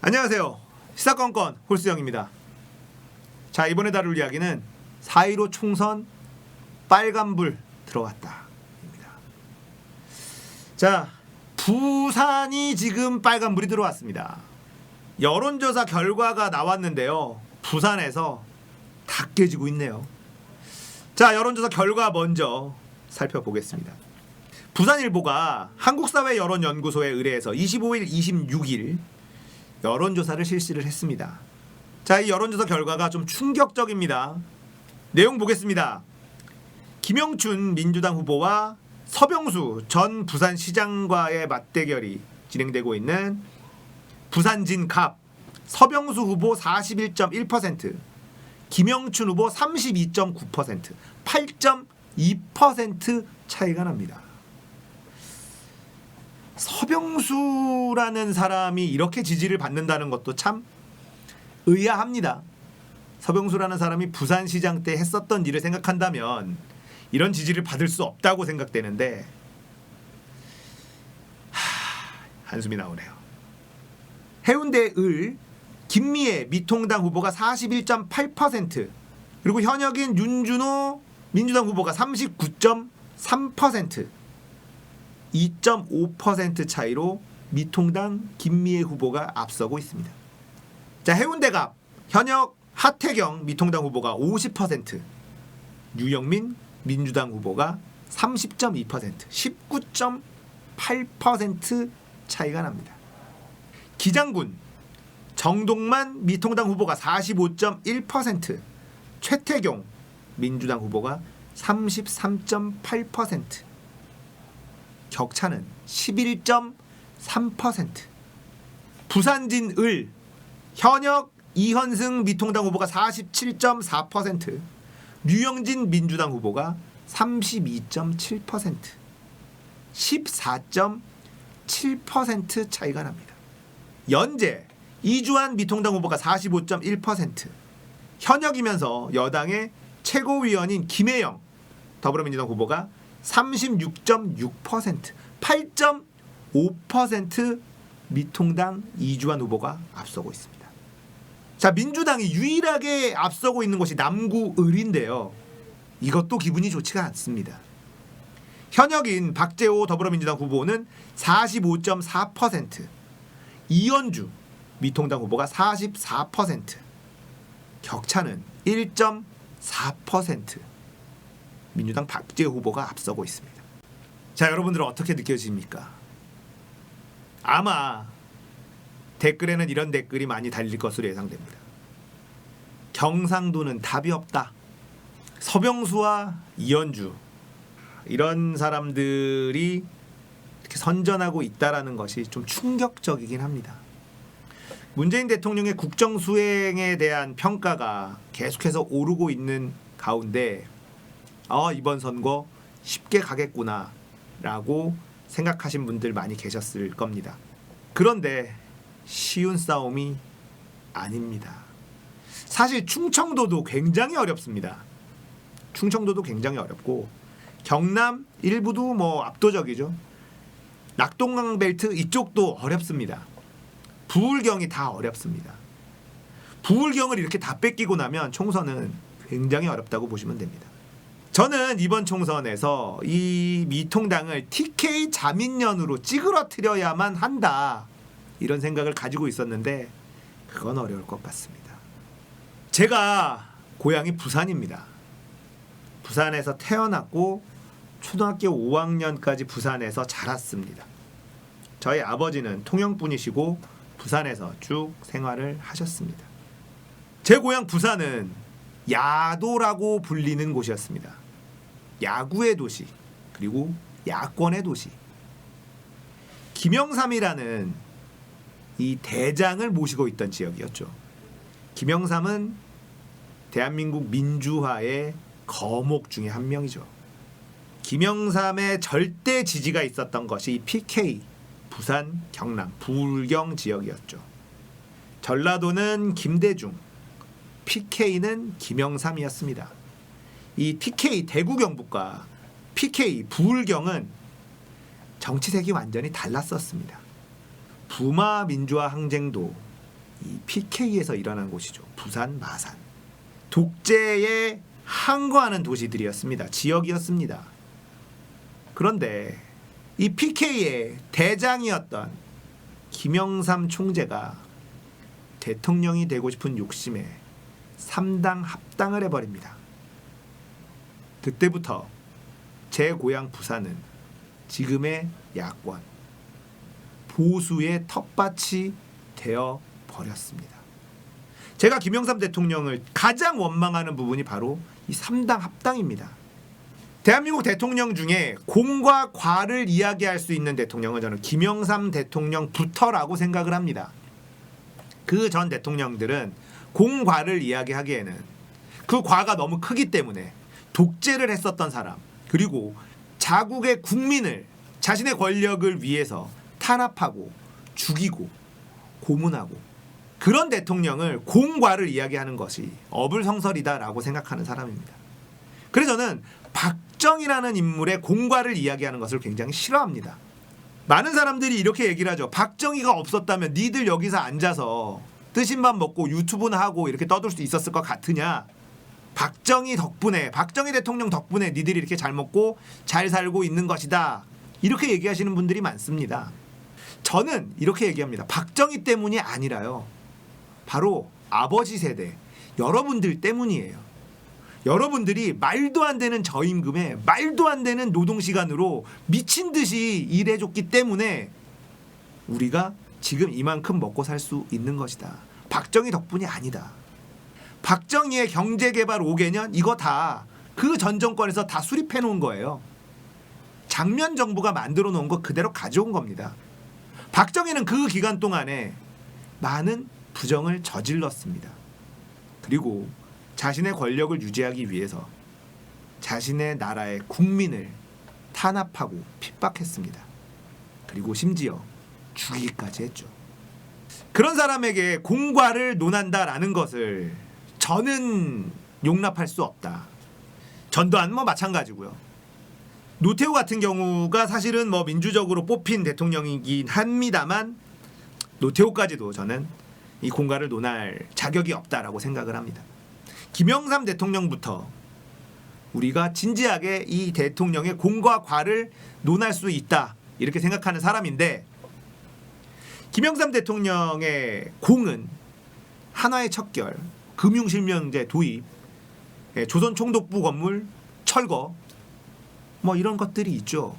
안녕하세요. 시사건건 홀수영입니다. 자, 이번에 다룰 이야기는 4.15 총선 빨간불 들어왔다 입니다. 자, 부산이 지금 빨간불이 들어왔습니다. 여론조사 결과가 나왔는데요. 부산에서 다 깨지고 있네요. 자, 여론조사 결과 먼저 살펴보겠습니다. 부산일보가 한국사회여론연구소에 의뢰해서 25일, 26일 여론조사를 실시를 했습니다. 자, 이 여론조사 결과가 좀 충격적입니다. 내용 보겠습니다. 김영춘 민주당 후보와 서병수 전 부산시장과의 맞대결이 진행되고 있는 부산진갑, 서병수 후보 41.1%, 김영춘 후보 32.9%, 8.2% 차이가 납니다. 서병수라는 사람이 이렇게 지지를 받는다는 것도 참 의아합니다. 서병수라는 사람이 부산시장 때 했었던 일을 생각한다면 이런 지지를 받을 수 없다고 생각되는데 한숨이 나오네요. 해운대 을 김미애 미통당 후보가 41.8%, 그리고 현역인 윤준호 민주당 후보가 39.3%, 2.5% 차이로 미통당 김미애 후보가 앞서고 있습니다. 자, 해운대갑 현역 하태경 미통당 후보가 50%, 유영민 민주당 후보가 30.2%, 19.8% 차이가 납니다. 기장군 정동만 미통당 후보가 45.1%, 최태경 민주당 후보가 33.8%, 격차는 11.3%. 부산진을 현역 이현승 미통당 후보가 47.4%, 류영진 민주당 후보가 32.7%, 14.7% 차이가 납니다. 연재 이주환 미통당 후보가 45.1%, 현역이면서 여당의 최고위원인 김혜영 더불어민주당 후보가 36.6%, 8.5% 미통당 이주환 후보가 앞서고 있습니다. 자, 민주당이 유일하게 앞서고 있는 곳이 남구을인데요. 이것도 기분이 좋지가 않습니다. 현역인 박재호 더불어민주당 후보는 45.4%, 이현주 미통당 후보가 44%, 격차는 1.4%. 민주당 박재호 후보가 앞서고 있습니다. 자, 여러분들은 어떻게 느껴집니까? 아마 댓글에는 이런 댓글이 많이 달릴 것으로 예상됩니다. 경상도는 답이 없다. 서병수와 이현주 이런 사람들이 이렇게 선전하고 있다라는 것이 좀 충격적이긴 합니다. 문재인 대통령의 국정 수행에 대한 평가가 계속해서 오르고 있는 가운데 이번 선거 쉽게 가겠구나 라고 생각하신 분들 많이 계셨을 겁니다. 그런데 쉬운 싸움이 아닙니다. 사실 충청도도 굉장히 어렵습니다. 충청도도 굉장히 어렵고 경남 일부도 뭐 압도적이죠. 낙동강 벨트 이쪽도 어렵습니다. 부울경이 다 어렵습니다. 부울경을 이렇게 다 뺏기고 나면 총선은 굉장히 어렵다고 보시면 됩니다. 저는 이번 총선에서 이 미통당을 TK 자민련으로 찌그러뜨려야만 한다 이런 생각을 가지고 있었는데 그건 어려울 것 같습니다. 제가 고향이 부산입니다. 부산에서 태어났고 초등학교 5학년까지 부산에서 자랐습니다. 저희 아버지는 통영분이시고 부산에서 쭉 생활을 하셨습니다. 제 고향 부산은 야도라고 불리는 곳이었습니다. 야구의 도시, 그리고 야권의 도시. 김영삼이라는 이 대장을 모시고 있던 지역이었죠. 김영삼은 대한민국 민주화의 거목 중에 한 명이죠. 김영삼의 절대 지지가 있었던 것이 PK, 부산, 경남, 부울경 지역이었죠. 전라도는 김대중, PK는 김영삼이었습니다. 이 TK 대구 경북과 PK 부울경은 정치색이 완전히 달랐었습니다. 부마 민주화 항쟁도 이 PK에서 일어난 곳이죠. 부산, 마산. 독재에 항거하는 도시들이었습니다. 지역이었습니다. 그런데 이 PK의 대장이었던 김영삼 총재가 대통령이 되고 싶은 욕심에 3당 합당을 해버립니다. 그때부터 제 고향 부산은 지금의 야권, 보수의 텃밭이 되어 버렸습니다. 제가 김영삼 대통령을 가장 원망하는 부분이 바로 이 3당 합당입니다. 대한민국 대통령 중에 공과 과를 이야기할 수 있는 대통령은 저는 김영삼 대통령부터라고 생각을 합니다. 그 전 대통령들은 공과를 이야기하기에는 그 과가 너무 크기 때문에 독재를 했었던 사람, 그리고 자국의 국민을 자신의 권력을 위해서 탄압하고 죽이고 고문하고, 그런 대통령을 공과를 이야기하는 것이 어불성설이다라고 생각하는 사람입니다. 그래서 저는 박정희라는 인물의 공과를 이야기하는 것을 굉장히 싫어합니다. 많은 사람들이 이렇게 얘기를 하죠. 박정희가 없었다면 니들 여기서 앉아서 뜨신 밥 먹고 유튜브나 하고 이렇게 떠들 수 있었을 것 같으냐. 박정희 덕분에, 박정희 대통령 덕분에 니들이 이렇게 잘 먹고 잘 살고 있는 것이다. 이렇게 얘기하시는 분들이 많습니다. 저는 이렇게 얘기합니다. 박정희 때문이 아니라요, 바로 아버지 세대, 여러분들 때문이에요. 여러분들이 말도 안 되는 저임금에 말도 안 되는 노동시간으로 미친 듯이 일해줬기 때문에 우리가 지금 이만큼 먹고 살 수 있는 것이다. 박정희 덕분이 아니다. 박정희의 경제개발 5개년 이거 다 그 전 정권에서 다 수립해 놓은 거예요. 장면 정부가 만들어 놓은 거 그대로 가져온 겁니다. 박정희는 그 기간 동안에 많은 부정을 저질렀습니다. 그리고 자신의 권력을 유지하기 위해서 자신의 나라의 국민을 탄압하고 핍박했습니다. 그리고 심지어 죽이기까지 했죠. 그런 사람에게 공과를 논한다라는 것을 저는 용납할 수 없다. 전두환 마찬가지고요. 노태우 같은 경우가 사실은 민주적으로 뽑힌 대통령이긴 합니다만, 노태우까지도 저는 이 공과를 논할 자격이 없다라고 생각을 합니다. 김영삼 대통령부터 우리가 진지하게 이 대통령의 공과 과를 논할 수 있다, 이렇게 생각하는 사람인데, 김영삼 대통령의 공은 한화의 척결, 금융실명제 도입, 조선총독부 건물 철거, 이런 것들이 있죠.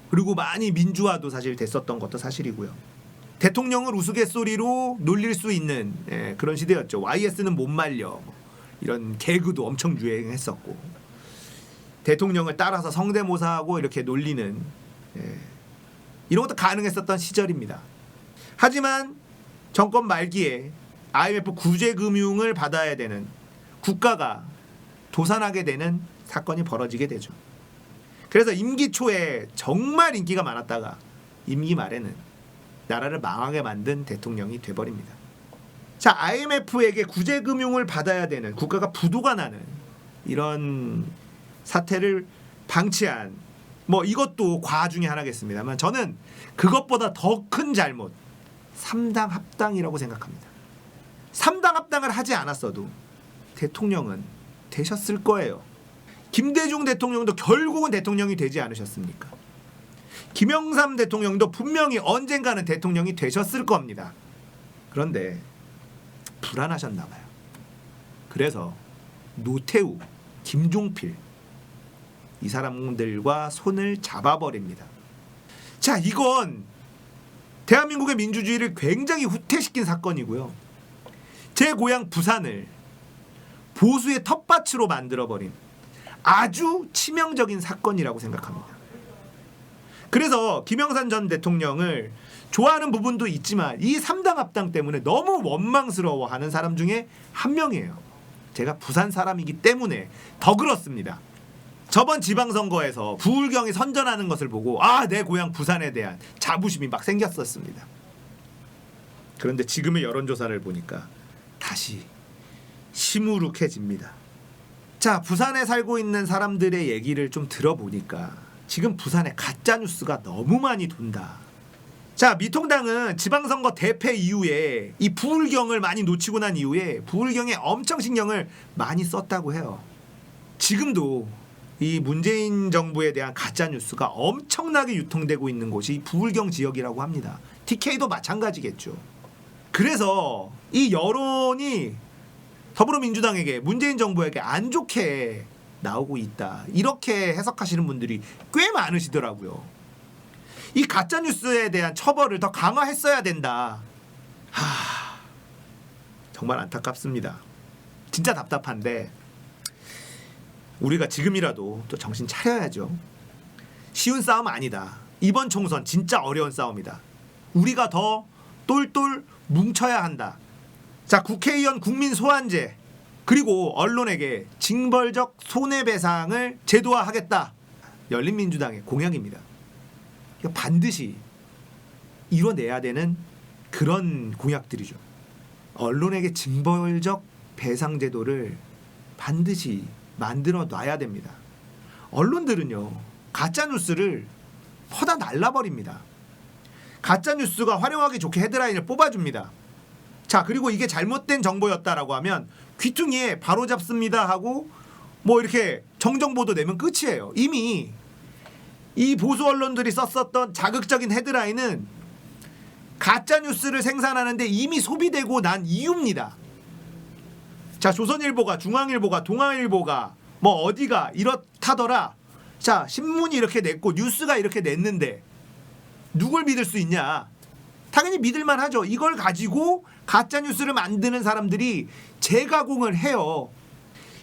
그리고 많이 민주화도 사실 됐었던 것도 사실이고요. 대통령을 우스갯소리로 놀릴 수 있는 그런 시대였죠. YS는 못 말려, 이런 개그도 엄청 유행했었고, 대통령을 따라서 성대모사하고 이렇게 놀리는 이런 것도 가능했었던 시절입니다. 하지만 정권 말기에 IMF 구제금융을 받아야 되는 국가가 도산하게 되는 사건이 벌어지게 되죠. 그래서 임기 초에 정말 인기가 많았다가 임기 말에는 나라를 망하게 만든 대통령이 돼버립니다. 자, IMF에게 구제금융을 받아야 되는, 국가가 부도가 나는 이런 사태를 방치한 이것도 과 중에 하나겠습니다만, 저는 그것보다 더 큰 잘못, 3당 합당이라고 생각합니다. 3당 합당을 하지 않았어도 대통령은 되셨을 거예요. 김대중 대통령도 결국은 대통령이 되지 않으셨습니까? 김영삼 대통령도 분명히 언젠가는 대통령이 되셨을 겁니다. 그런데 불안하셨나 봐요. 그래서 노태우, 김종필, 이 사람들과 손을 잡아버립니다. 자, 이건 대한민국의 민주주의를 굉장히 후퇴시킨 사건이고요. 제 고향 부산을 보수의 텃밭으로 만들어버린 아주 치명적인 사건이라고 생각합니다. 그래서 김영삼 전 대통령을 좋아하는 부분도 있지만 이 3당 합당 때문에 너무 원망스러워하는 사람 중에 한 명이에요. 제가 부산 사람이기 때문에 더 그렇습니다. 저번 지방선거에서 부울경이 선전하는 것을 보고 내 고향 부산에 대한 자부심이 막 생겼었습니다. 그런데 지금의 여론조사를 보니까 다시 시무룩해집니다. 자, 부산에 살고 있는 사람들의 얘기를 좀 들어보니까 지금 부산에 가짜뉴스가 너무 많이 돈다, 자, 미통당은 지방선거 대패 이후에 이 부울경을 많이 놓치고 난 이후에 부울경에 엄청 신경을 많이 썼다고 해요. 지금도 이 문재인 정부에 대한 가짜 뉴스가 엄청나게 유통되고 있는 곳이 부울경 지역이라고 합니다. TK도 마찬가지겠죠. 그래서 이 여론이 더불어민주당에게, 문재인 정부에게 안 좋게 나오고 있다, 이렇게 해석하시는 분들이 꽤 많으시더라고요. 이 가짜 뉴스에 대한 처벌을 더 강화했어야 된다. 정말 안타깝습니다. 진짜 답답한데 우리가 지금이라도 또 정신 차려야죠. 쉬운 싸움 아니다. 이번 총선 진짜 어려운 싸움이다. 우리가 더 똘똘 뭉쳐야 한다. 자, 국회의원 국민 소환제 그리고 언론에게 징벌적 손해배상을 제도화하겠다. 열린민주당의 공약입니다. 이거 반드시 이뤄내야 되는 그런 공약들이죠. 언론에게 징벌적 배상 제도를 반드시 만들어 놔야 됩니다. 언론들은요, 가짜 뉴스를 퍼다 날라버립니다. 가짜 뉴스가 활용하기 좋게 헤드라인을 뽑아줍니다. 자, 그리고 이게 잘못된 정보였다라고 하면 귀퉁이에 바로 잡습니다 하고 뭐 이렇게 정정보도 내면 끝이에요. 이미 이 보수 언론들이 썼었던 자극적인 헤드라인은 가짜 뉴스를 생산하는데 이미 소비되고 난 이유입니다. 자, 조선일보가, 중앙일보가, 동아일보가 뭐 어디가 이렇다더라. 자, 신문이 이렇게 냈고 뉴스가 이렇게 냈는데 누굴 믿을 수 있냐? 당연히 믿을만 하죠. 이걸 가지고 가짜 뉴스를 만드는 사람들이 재가공을 해요.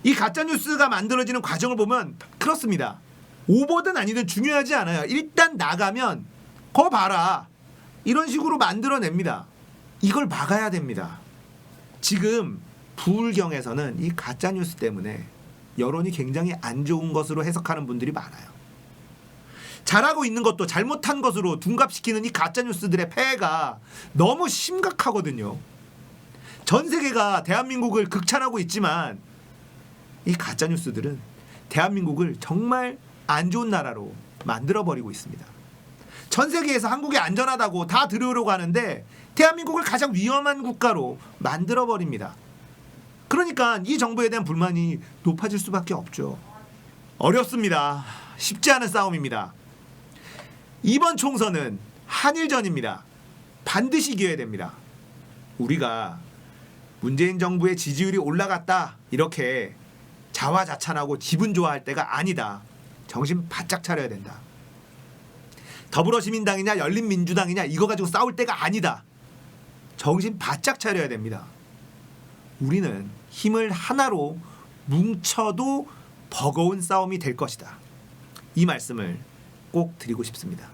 이 가짜 뉴스가 만들어지는 과정을 보면 그렇습니다. 오버든 아니든 중요하지 않아요. 일단 나가면 거 봐라, 이런 식으로 만들어냅니다. 이걸 막아야 됩니다. 지금 부울경에서는 이 가짜 뉴스 때문에 여론이 굉장히 안 좋은 것으로 해석하는 분들이 많아요. 잘하고 있는 것도 잘못한 것으로 둔갑시키는 이 가짜 뉴스들의 폐해가 너무 심각하거든요. 전 세계가 대한민국을 극찬하고 있지만 이 가짜 뉴스들은 대한민국을 정말 안 좋은 나라로 만들어버리고 있습니다. 전 세계에서 한국이 안전하다고 다 들어오려고 하는데 대한민국을 가장 위험한 국가로 만들어버립니다. 그러니까 이 정부에 대한 불만이 높아질 수밖에 없죠. 어렵습니다. 쉽지 않은 싸움입니다. 이번 총선은 한일전입니다. 반드시 이겨야 됩니다. 우리가 문재인 정부의 지지율이 올라갔다 이렇게 자화자찬하고 기분 좋아할 때가 아니다. 정신 바짝 차려야 된다. 더불어시민당이냐 열린민주당이냐 이거 가지고 싸울 때가 아니다. 정신 바짝 차려야 됩니다. 우리는 힘을 하나로 뭉쳐도 버거운 싸움이 될 것이다. 이 말씀을 꼭 드리고 싶습니다.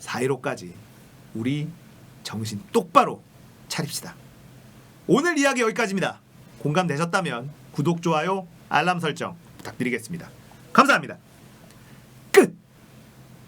4.15까지 우리 정신 똑바로 차립시다. 오늘 이야기 여기까지입니다. 공감되셨다면 구독, 좋아요, 알람 설정 부탁드리겠습니다. 감사합니다.